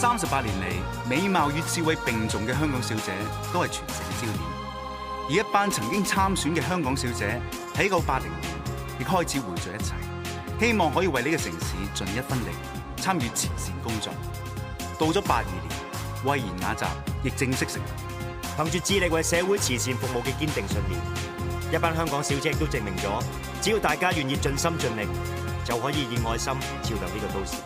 38年嚟，美貌與智慧並重嘅香港小姐都係全城焦點。而一班曾經參選嘅香港小姐喺1980年亦開始匯聚一齊，希望可以為呢個城市盡一分力，參與慈善工作。到咗82年，慧賢雅集亦正式成立。憑住致力為社會慈善服務嘅堅定信念，一班香港小姐亦都證明咗，只要大家願意盡心盡力，就可以以愛心照亮呢個都市。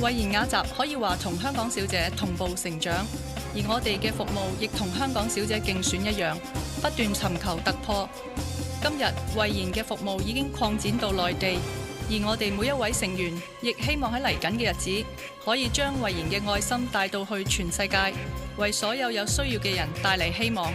慧賢雅集可以話同香港小姐同步成長，而我哋嘅服務亦同香港小姐競選一樣，不斷尋求突破。今日慧賢嘅服務已經擴展到內地，而我哋每一位成員亦希望喺嚟緊嘅日子，可以將慧賢嘅愛心帶到去全世界，為所有有需要嘅人帶嚟希望。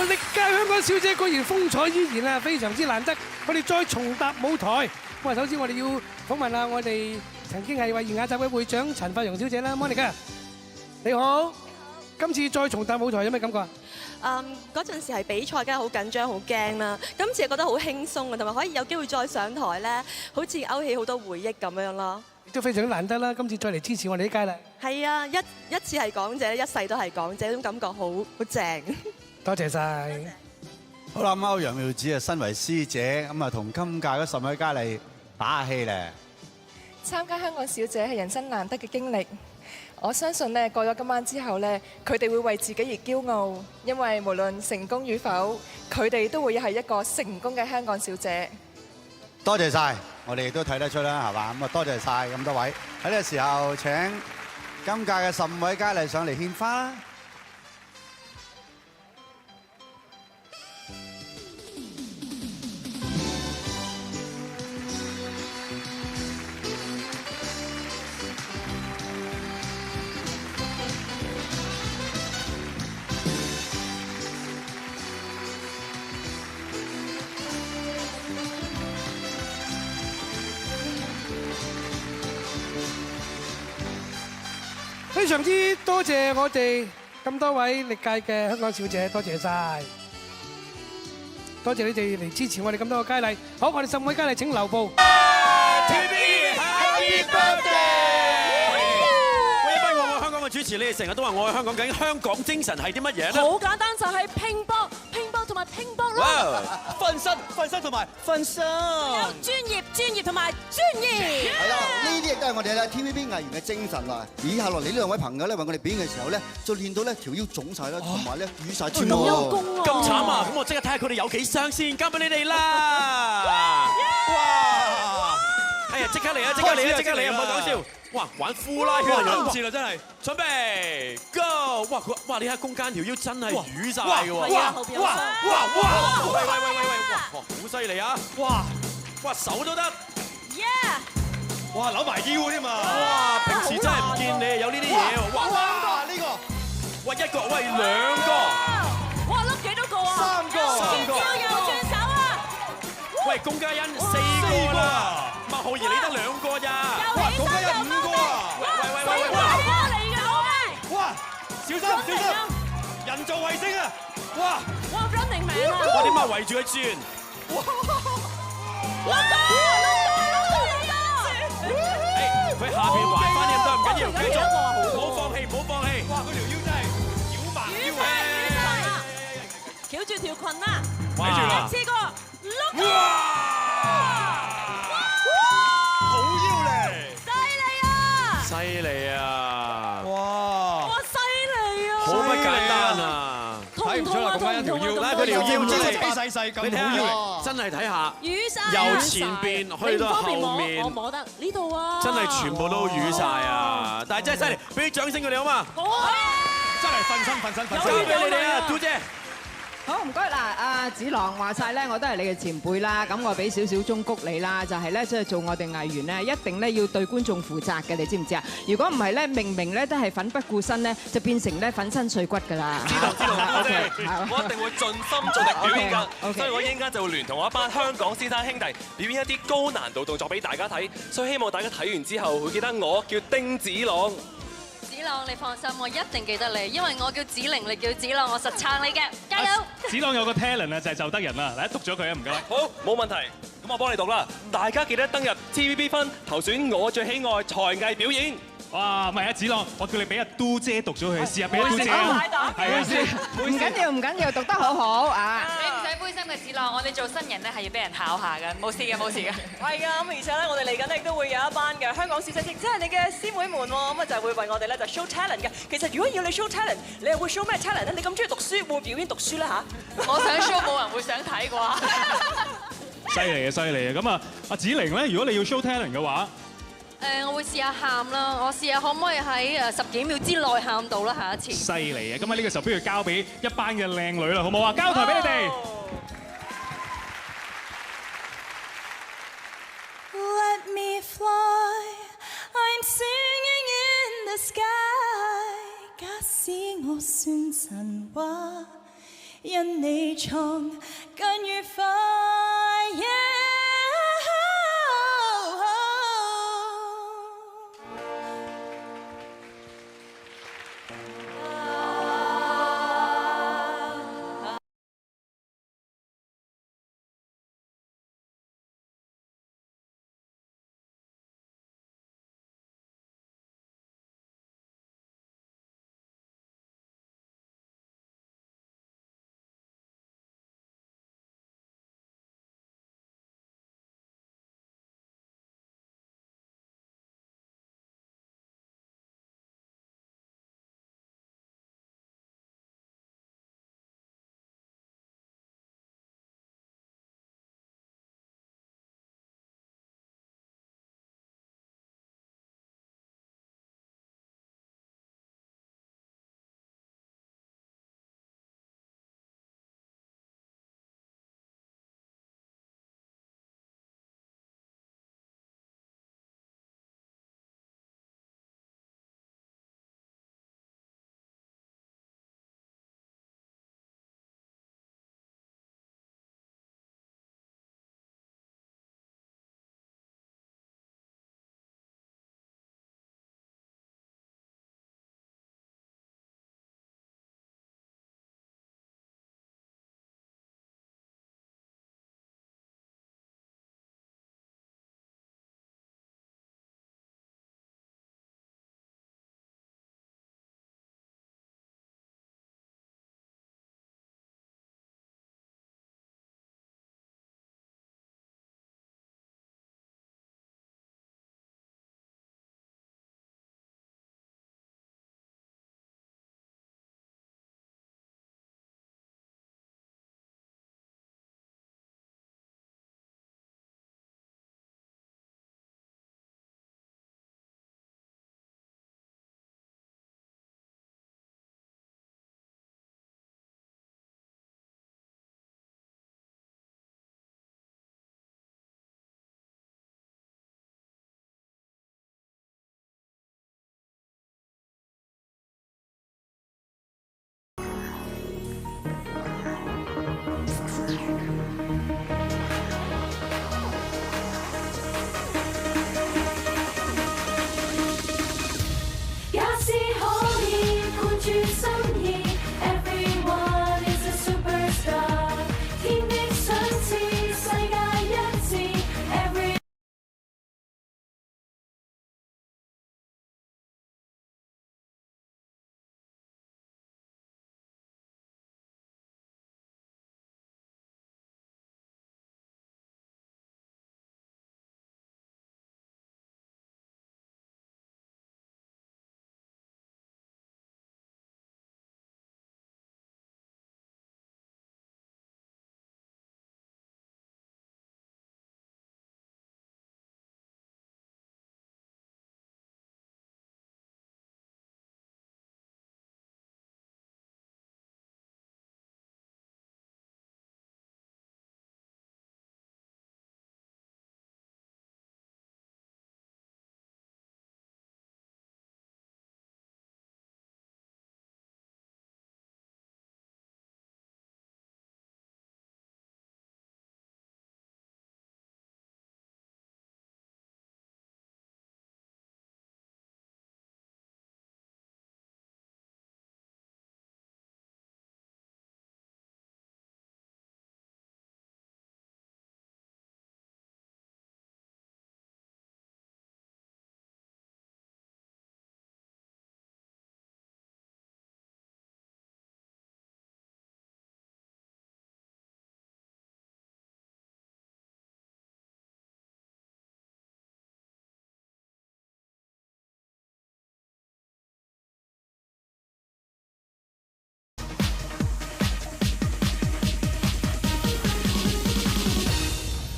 歷屆香港小姐果然風采依然啊，非常之難得。我哋再重踏舞台。咁啊，首先我哋要訪問下我哋曾經係慧賢雅集嘅會長陳法蓉小姐啦，Monica。你好，今次再重踏舞台有咩感覺啊？嗰陣時係比賽，梗係好緊張、好驚啦。今次係覺得好輕鬆啊，同埋可以有機會再上台咧，好似勾起好多回憶咁樣咯。亦都非常難得啦，今次再嚟支持我哋呢屆啦。係啊，一次係港姐，一世都係港姐，嗰種感覺好正。多謝晒。好啦，歐陽妙子啊，身為師姐咁啊，同今屆嗰10位佳麗打下氣咧。參加香港小姐係人生難得嘅經歷，我相信咧過咗今晚之後咧，佢哋會為自己而驕傲，因為無論成功與否，佢哋都會係一個成功嘅香港小姐。多謝晒，我哋亦都睇得出啦，係嘛？咁啊，多謝晒咁多位喺呢個時候請今屆嘅15位佳麗上嚟獻花啦。非常之多謝我哋咁多位歷屆嘅香港小姐，多謝晒，多謝你哋嚟支持我哋咁多個佳麗。好，我哋15位佳麗請留步。TVB Happy Birthday！喂，一班我愛香港嘅主持，你哋成日都話我愛香港，究竟香港精神係啲乜嘢咧？好簡單，就係拼搏、拼搏同埋拼搏咯。瞓身同埋瞓身。有專業同埋專業。係啦，呢啲亦都係我哋咧 TVB 藝員嘅精神啊！以下落嚟呢兩位朋友咧，為我哋表演嘅時候咧，就練到咧條腰腫晒啦，同埋咧瘀晒添喎。咁慘啊！咁我即刻睇下佢哋有幾傷先，交俾你哋啦！哇！哎呀，即刻嚟啊！即刻嚟啊！唔好講笑。哇！玩呼拉圈兩次啦，真係。準備 go！ 哇！你睇公間條腰真係瘀晒嘅喎。哇！喂！好犀利啊！哇！手都得。哇！扭埋腰添嘛！哇！平時真係唔見你有呢啲嘢喎！哇！呢個，喂一個，喂兩個，哇！笠幾多個啊3個，轉腰又轉手啊！喂龔嘉欣4個啦，麥浩兒你得2個咋？哇！龔嘉欣5個啊！喂！哇！嚟㗎好嘅。哇！小心！人造衛星啊！哇 ！Running Man 啊！我點解圍住佢轉？佢下邊懷翻啲咁多唔緊要，繼續，唔好放棄。哇！嗰條腰真係繞埋腰啊！翹住條裙啦！睇住啦！一次過碌！哇！好腰嚟！犀利啊！哇！犀利啊！好不簡單啊！睇唔出啦，咁樣一條腰，拉佢條腰真係細細咁，你睇下，真係睇下，瘀晒，由前邊去到後面，我摸得呢度啊！真係全部都瘀晒啊！但係真係犀利，俾啲掌聲佢哋好嘛？好啊！真係瞓身，交俾你哋啊，杜姐。好唔該嗱，阿子朗話晒咧，我都係你嘅前輩啦，咁我俾少少忠告你啦，就係咧，即係做我哋藝員咧，一定咧要對觀眾負責嘅，你知唔知啊？如果唔係咧，明明咧都係奮不顧身咧，就變成咧粉身碎骨㗎啦。知道，我一定會盡心盡力表演㗎，所以我一陣間就會聯同我一班香港先生兄弟表演一啲高難度動作俾大家睇，所以希望大家睇完之後會記得我叫丁子朗。子朗，你放心，我一定記得你，因為我叫子玲，你叫子朗，我實撐你嘅，加油！子朗有個 talent 啊，就係就得人啦，嚟讀咗佢啊，唔該。好，冇問題，咁我幫你讀啦。大家記得登入 TVB 分投選我最喜愛才藝表演。哇，唔係啊，子朗，我叫你俾阿嘟姐讀咗佢，試下俾阿嘟姐啊。係啊，唔緊要，讀得好好啊！你唔使灰心嘅，子朗，我哋做新人咧係要俾人考下嘅，冇事嘅。係啊，咁而且咧，我哋嚟緊咧亦都會有一班嘅香港小姐，即係你嘅師妹們喎，咁啊就係會為我哋咧就 show talent 嘅。其實如果要你 show talent，你又會 show 咩 talent 咧？你咁中意讀書，會唔會表演讀書咧嚇？我想 show，冇人會想睇啩。犀利啊！咁啊，阿子玲咧，如果你要 show talent 嘅話，我會試下喊啦，我試下可唔可以喺10幾秒之內喊到啦，下一次。犀利啊！咁喺呢個時候，不如交俾一班嘅靚女啦，好唔好啊？交台俾你哋。Let me fly, I'm singing in the sky。假使我算神話，因你藏近於花。